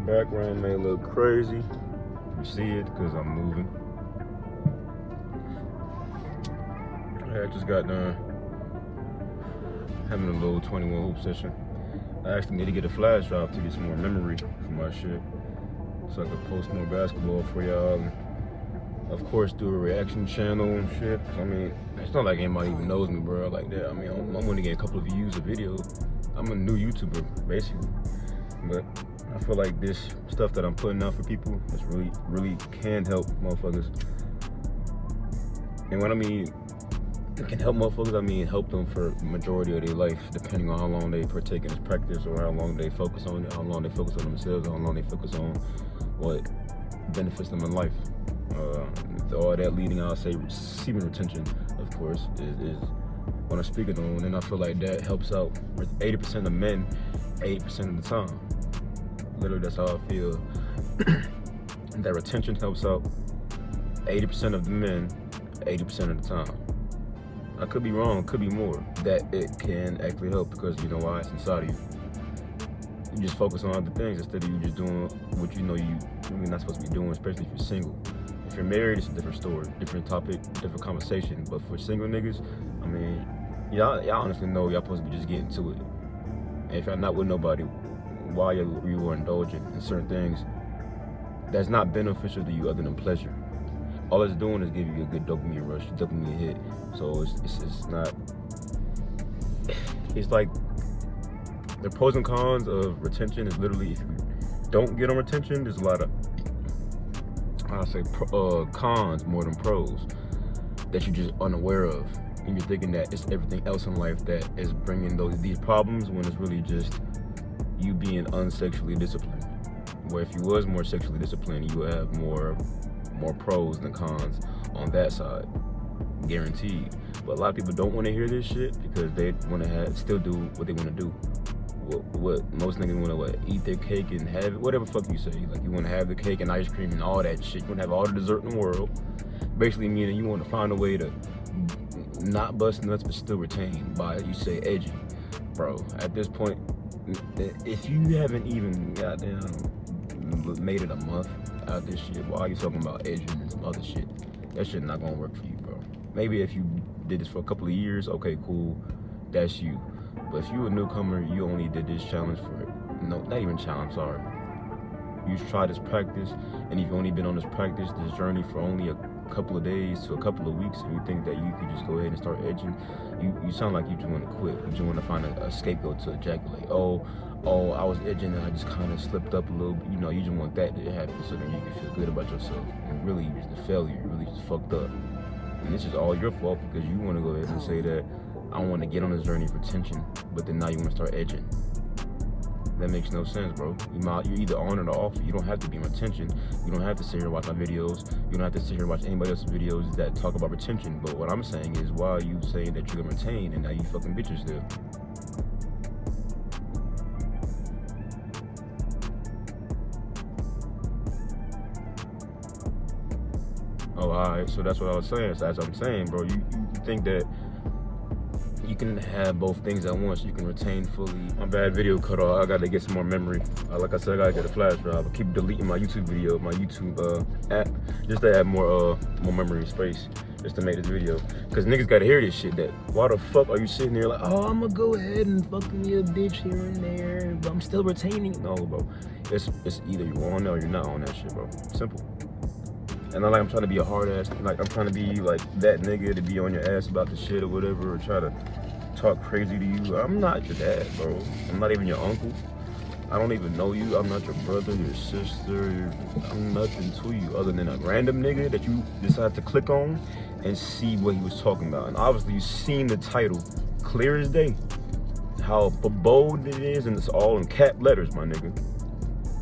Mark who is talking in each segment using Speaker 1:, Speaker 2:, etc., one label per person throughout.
Speaker 1: Background may look crazy. You see it because I'm moving. I just got done having a little 21 hoop session. I actually need to get a flash drive to get some more memory for my shit, so I can post more basketball for y'all. And of course, do a reaction channel and shit. I mean, it's not like anybody even knows me, bro, like that. I mean, I'm gonna get a couple of views a video. I'm a new YouTuber, basically. But I feel like this stuff that I'm putting out for people is really can help motherfuckers. And when I mean it can help motherfuckers, I mean help them for the majority of their life, depending on how long they partake in this practice, or how long they focus on it, how long they focus on themselves, how long they focus on what benefits them in life. All that leading, I'll say, semen retention, of course, is what I'm speaking on, and I feel like that helps out 80% of men, 80% of the time. Literally, that's how I feel. That retention helps out 80% of the men, 80% of the time. I could be wrong, could be more. That it can actually help, because you know why? It's inside of you. You just focus on other things instead of you just doing what you know you're not supposed to be doing, especially if you're single. If you're married, it's a different story, different topic, different conversation. But for single niggas, I mean, y'all honestly know y'all supposed to be just getting to it. And if y'all not with nobody, why you are indulging in certain things that's not beneficial to you other than pleasure. All it's doing is give you a good dopamine rush, dopamine hit. So it's not, it's like the pros and cons of retention is literally, if you don't get on retention, there's a lot of, I'll say, cons more than pros that you're just unaware of. And you're thinking that it's everything else in life that is bringing these problems, when it's really just you being unsexually disciplined. Where if you was more sexually disciplined, you would have more pros than cons on that side, guaranteed. But a lot of people don't want to hear this shit because they want to still do what they want to do. What most niggas want to eat their cake and have it, whatever fuck you say. Like, you want to have the cake and ice cream and all that shit. You want to have all the dessert in the world. Basically meaning you want to find a way to not bust nuts but still retain by, you say, edgy. Bro, at this point, if you haven't even goddamn made it a month out this shit, why are you talking about edging and some other shit? That shit not gonna work for you, bro. Maybe if you did this for a couple of years, okay, cool, that's you. But if you a newcomer, you only did this challenge for, no, not even challenge, sorry. You try this practice, and you've only been on this journey for only a couple of days to a couple of weeks, and you think that you could just go ahead and start edging, you sound like you just want to quit. You just want to find a scapegoat to ejaculate. Oh, I was edging and I just kind of slipped up a little bit. You know, you just want that to happen so that you can feel good about yourself. And really, you're just a failure. You're really just fucked up. And this is all your fault because you want to go ahead and say that I want to get on this journey for tension, but then now you want to start edging. That makes no sense, bro. You're either on or off. You don't have to be in retention. You don't have to sit here and watch my videos. You don't have to sit here and watch anybody else's videos that talk about retention. But what I'm saying is, why are you saying that you're gonna retain and now you fucking bitches still? Oh, alright, so that's what I was saying. So as I'm saying, bro, you think that you can have both things at once. You can retain fully. My bad, video cut off. I gotta get some more memory. Like I said, I gotta get a flash drive. I keep deleting my YouTube video, my YouTube app, just to have more memory space, just to make this video. Cause niggas gotta hear this shit. That why the fuck are you sitting there like, oh, I'm gonna go ahead and fucking be a bitch here and there, but I'm still retaining. No, bro. It's either you're on that or you're not on that shit, bro. Simple. And not like I'm trying to be a hard ass, like I'm trying to be like that nigga to be on your ass about the shit or whatever, or try to talk crazy to you. I'm not your dad, bro. I'm not even your uncle. I don't even know you. I'm not your brother, your sister. I'm nothing to you other than a random nigga that you decided to click on and see what he was talking about. And obviously you seen the title clear as day, how bold it is, and it's all in cap letters, my nigga.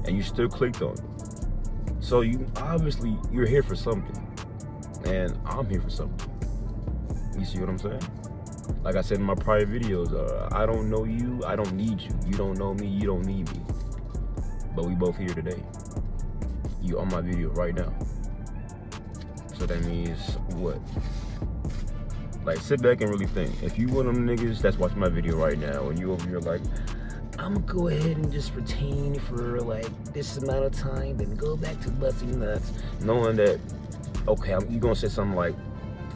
Speaker 1: And you still clicked on it. So you're here for something, and I'm here for something. You see what I'm saying? Like I said in my prior videos, I don't know you, I don't need you. You don't know me, you don't need me. But we both here today. You on my video right now. So that means what? Like, sit back and really think. If you one of them niggas that's watching my video right now, and you over here like, I'm gonna go ahead and just retain for like this amount of time, then go back to busting nuts, knowing that, okay, you're gonna say something like,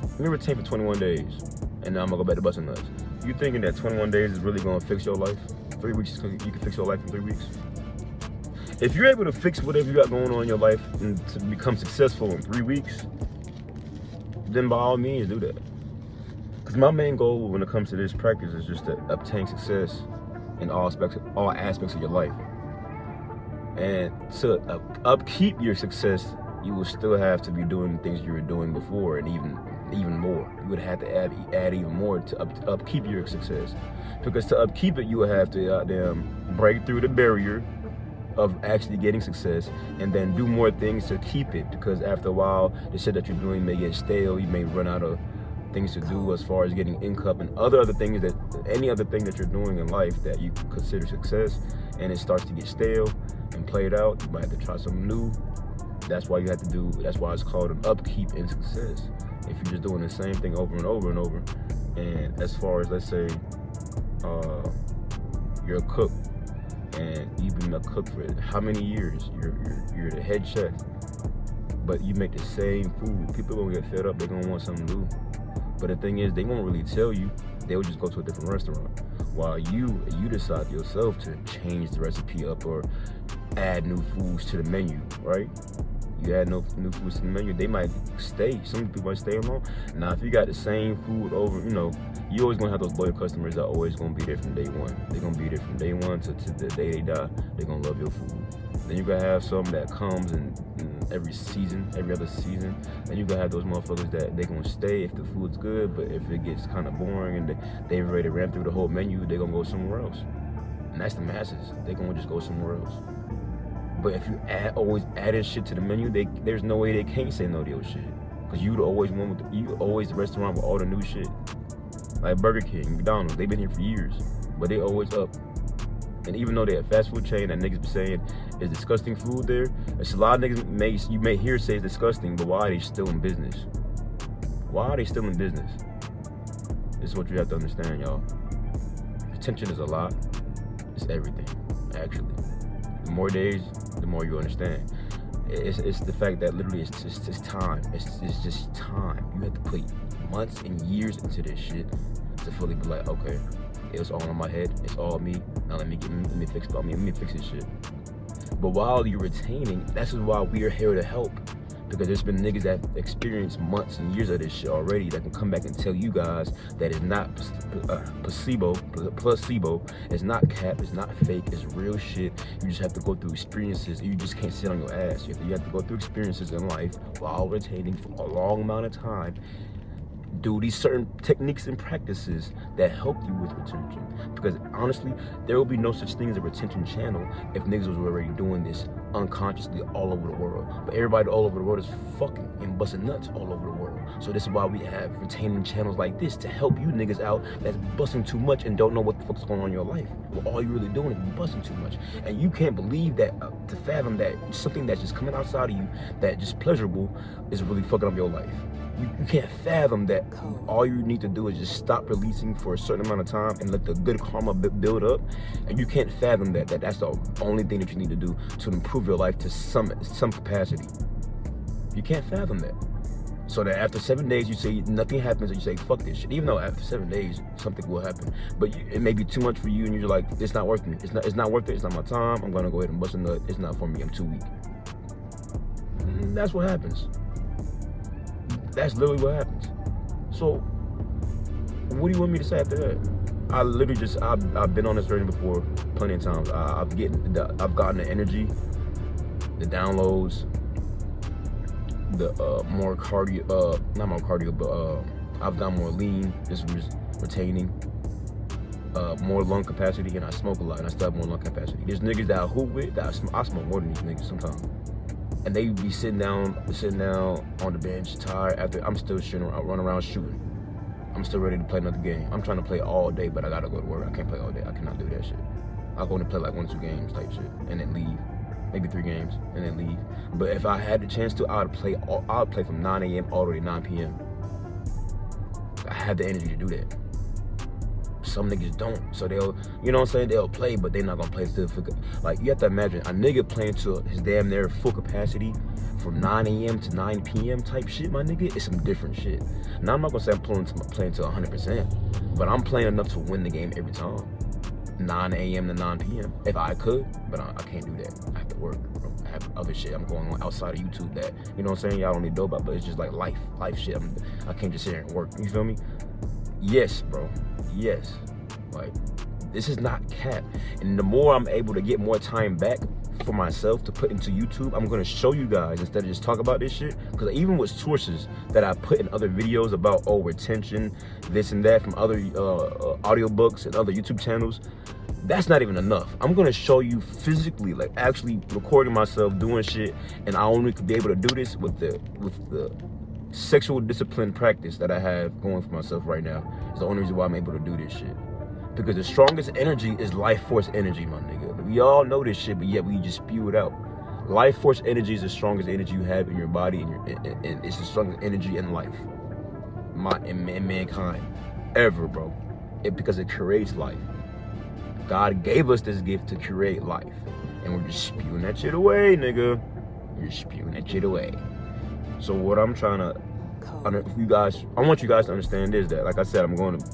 Speaker 1: let me retain for 21 days, and then I'm gonna go back to busting nuts. You thinking that 21 days is really gonna fix your life? 3 weeks, you can fix your life in 3 weeks? If you're able to fix whatever you got going on in your life and to become successful in 3 weeks, then by all means do that. Because my main goal when it comes to this practice is just to obtain success in all aspects of your life. And to upkeep your success, you will still have to be doing the things you were doing before, and even more. You would have to add even more to upkeep your success. Because to upkeep it, you would have to break through the barrier of actually getting success, and then do more things to keep it. Because after a while, the shit that you're doing may get stale. You may run out of things to do as far as getting income and other things any other thing that you're doing in life that you consider success, and it starts to get stale and played out. You might have to try something new. That's why it's called an upkeep in success. If you're just doing the same thing over and over and over, and as far as, let's say, you're a cook, and you've been a cook for how many years? You're the head chef, but you make the same food. People are gonna get fed up. They're gonna want something new. But the thing is, they won't really tell you. They'll just go to a different restaurant. While you decide yourself to change the recipe up or add new foods to the menu, right? You add new foods to the menu, they might stay. Some people might stay alone. Now, if you got the same food over, you always gonna have those loyal customers that are always gonna be there from day one. They're gonna be there from day one to the day they die. They're gonna love your food. Then you gotta have some that comes in every other season. Then you gotta have those motherfuckers that they gonna stay if the food's good, but if it gets kind of boring and they've already ran through the whole menu, they're gonna go somewhere else. And that's the masses. They're gonna just go somewhere else. But if you always adding shit to the menu, there's no way they can't say no to your shit. Cause you always the restaurant with all the new shit. Like Burger King, McDonald's, they've been here for years, but they always up. And even though they're a fast food chain that niggas be saying is disgusting food there, it's a lot of niggas you may hear say it's disgusting, but why are they still in business? Why are they still in business? This is what you have to understand, y'all. Attention is a lot. It's everything, actually. The more days, the more you understand. It's the fact that literally it's time. It's just time. You have to put months and years into this shit to fully be like, okay, it was all in my head. It's all me. Now let me fix this shit. But while you're retaining, that's why we're here to help. Because there's been niggas that have experienced months and years of this shit already that can come back and tell you guys that it's not placebo, it's not cap, it's not fake, it's real shit. You just have to go through experiences. You just can't sit on your ass. You have to go through experiences in life while retaining for a long amount of time. Do these certain techniques and practices that help you with retention. Because honestly, there will be no such thing as a retention channel if niggas was already doing this unconsciously all over the world. But everybody all over the world is fucking and busting nuts all over the world. So this is why we have retaining channels like this to help you niggas out that's busting too much and don't know what the fuck's going on in your life. Well, all you're really doing is busting too much. And you can't believe that, to fathom that something that's just coming outside of you that just pleasurable is really fucking up your life. You can't fathom that all you need to do is just stop releasing for a certain amount of time and let the good karma build up. And you can't fathom that that's the only thing that you need to do to improve your life to some capacity. You can't fathom that. So that after 7 days you say nothing happens and you say fuck this shit. Even though after 7 days something will happen, but it may be too much for you and you're like, it's not worth me. It's not worth it. It's not my time. I'm gonna go ahead and bust a nut. It's not for me. I'm too weak. And that's what happens. That's literally what happens. So, what do you want me to say after that? I literally I've been on this journey before plenty of times. I've gotten the energy, the downloads, the more cardio, not more cardio, but I've got more lean, just retaining, more lung capacity, and I smoke a lot, and I still have more lung capacity. There's niggas that I hoop with that I smoke more than these niggas sometimes. And they be sitting down on the bench, tired after I'm still running around shooting. I'm still ready to play another game. I'm trying to play all day, but I gotta go to work. I can't play all day. I cannot do that shit. I'll go and play like 1 or 2 games type shit, and then leave. Maybe 3 games, and then leave. But if I had the chance to, I would play from 9 a.m. all the way to 9 p.m. I have the energy to do that. some niggas don't. So they'll, you know what I'm saying, they'll play, but they're not gonna play to like, you have to imagine a nigga playing to his damn near full capacity from 9 a.m. to 9 p.m. type shit, my nigga. It's some different shit. Now I'm not gonna say I'm playing to 100%, but I'm playing enough to win the game every time. 9 a.m. to 9 p.m. if I could, but I can't do that. I have to work. I have other shit I'm going on outside of YouTube that, you know what I'm saying, y'all don't need to know about, but it's just like life shit. I can't just sit here and work, you feel me? Yes, bro, yes. Like, this is not cap. And the more I'm able to get more time back for myself to put into YouTube, I'm gonna show you guys instead of just talk about this shit. Because even with sources that I put in other videos about, oh, retention, this and that, from other audiobooks and other YouTube channels, that's not even enough. I'm gonna show you physically, like actually recording myself doing shit, and I only could be able to do this with the sexual discipline practice that I have going for myself right now. It's the only reason why I'm able to do this shit. Because the strongest energy is life force energy, my nigga. We all know this shit, but yet we just spew it out. Life force energy is the strongest energy you have in your body, and it's the strongest energy in life, in mankind, ever, bro. Because it creates life. God gave us this gift to create life, and we're just spewing that shit away, nigga. We're just spewing that shit away. So what I'm trying to, I want you guys to understand is that, like I said, I'm going to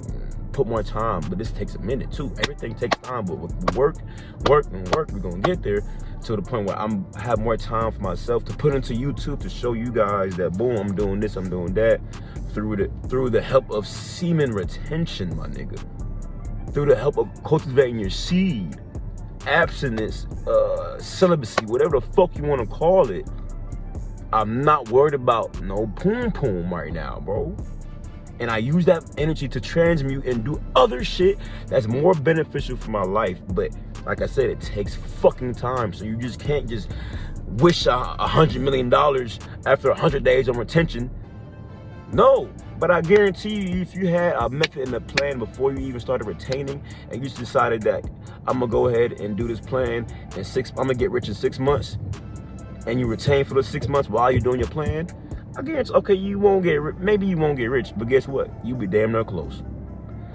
Speaker 1: put more time, but this takes a minute too. Everything takes time, but with work, we're gonna get there to the point where I have more time for myself to put into YouTube to show you guys that, boom, I'm doing this, I'm doing that, through the help of semen retention, my nigga. Through the help of cultivating your seed, abstinence, celibacy, whatever the fuck you want to call it. I'm not worried about no poom right now, bro. And I use that energy to transmute and do other shit that's more beneficial for my life. But like I said, it takes fucking time. So you just can't just wish $100 million after 100 days on retention. No, but I guarantee you, if you had a method and a plan before you even started retaining, and you just decided that I'm gonna go ahead and do this plan in I'm gonna get rich in 6 months, and you retain for those 6 months while you're doing your plan, I guarantee, okay, you won't get maybe you won't get rich, but guess what? You'll be damn near close.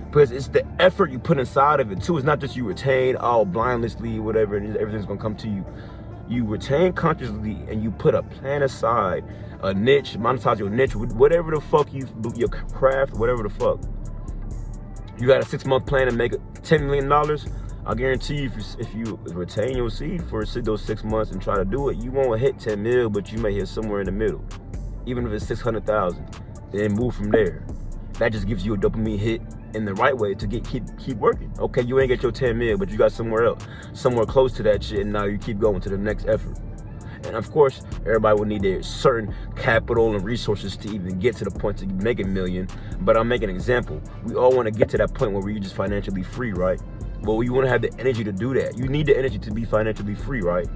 Speaker 1: Because it's the effort you put inside of it too. It's not just you retain all blindlessly, whatever, and everything's gonna come to you. You retain consciously, and you put a plan aside, a niche, monetize your niche, whatever the fuck your craft, whatever the fuck. You got a 6-month plan to make $10 million. I guarantee you, if you retain your seed for those 6 months and try to do it, you won't hit 10 mil, but you may hit somewhere in the middle. Even if it's 600,000, then move from there. That just gives you a dopamine hit in the right way to keep working. Okay, you ain't get your 10 mil, but you got somewhere else, somewhere close to that shit, and now you keep going to the next effort. And of course, everybody will need a certain capital and resources to even get to the point to make $1 million. But I'm making an example. We all want to get to that point where we're just financially free, right? Well, you want to have the energy to do that. You need the energy to be financially free, right?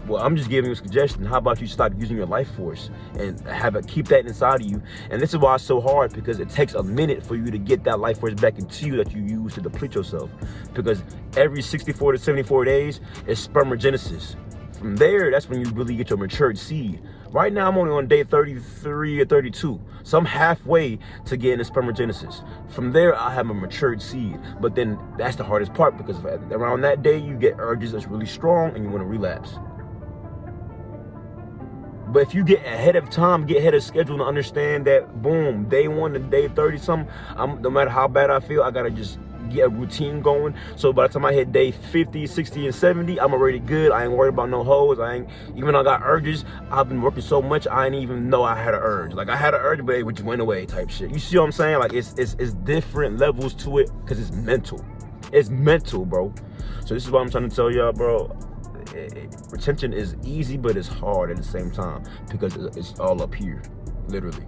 Speaker 1: Well, I'm just giving you a suggestion. How about you stop using your life force and keep that inside of you? And this is why it's so hard, because it takes a minute for you to get that life force back into you that you use to deplete yourself. Because every 64 to 74 days is spermogenesis. From there, that's when you really get your matured seed. Right now, I'm only on day 33 or 32. So I'm halfway to getting the spermogenesis. From there, I have a matured seed. But then that's the hardest part, because around that day, you get urges that's really strong and you want to relapse. But if you get ahead of time, get ahead of schedule, and understand that, boom, day 1 to day 30 something, no matter how bad I feel, I gotta just get a routine going. So by the time I hit day 50, 60, and 70, I'm already good. I ain't worried about no hoes. Even though I got urges, I've been working so much, I didn't even know I had an urge. Like, I had an urge, but it just went away type shit. You see what I'm saying? Like, it's different levels to it, because it's mental. It's mental, bro. So this is what I'm trying to tell y'all, bro. Retention is easy, but it's hard at the same time, because it's all up here, literally.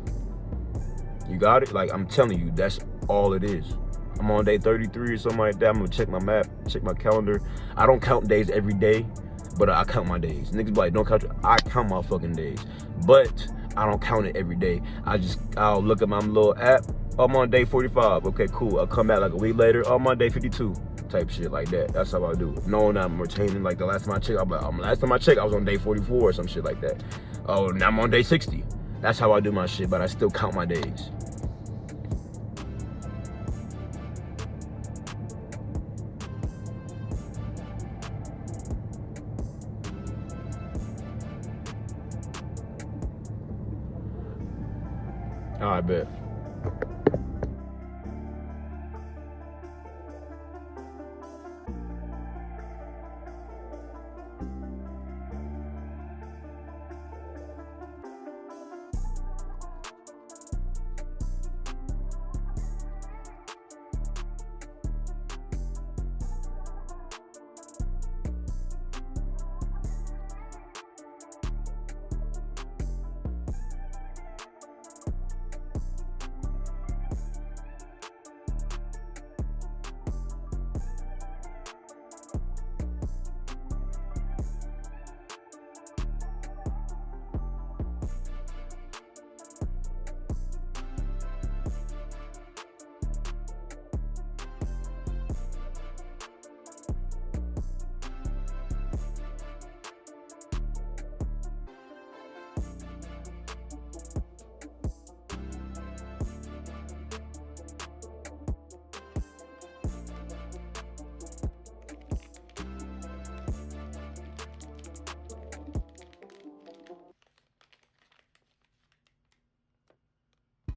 Speaker 1: You got it? Like, I'm telling you, that's all it is. I'm on day 33 or something like that. I'm gonna check my map, check my calendar. I don't count days every day, but I count my days. Niggas be like, don't count I count my fucking days, but I don't count it every day. I'll look at my little app. Oh, I'm on day 45. Okay, cool. I'll come back like a week later. Oh, I'm on day 52. Type shit like that. That's how I do it. Knowing I'm retaining, like, the last time I checked, last time I checked, I was on day 44 or some shit like that. Oh, now I'm on day 60. That's how I do my shit, but I still count my days. I bet.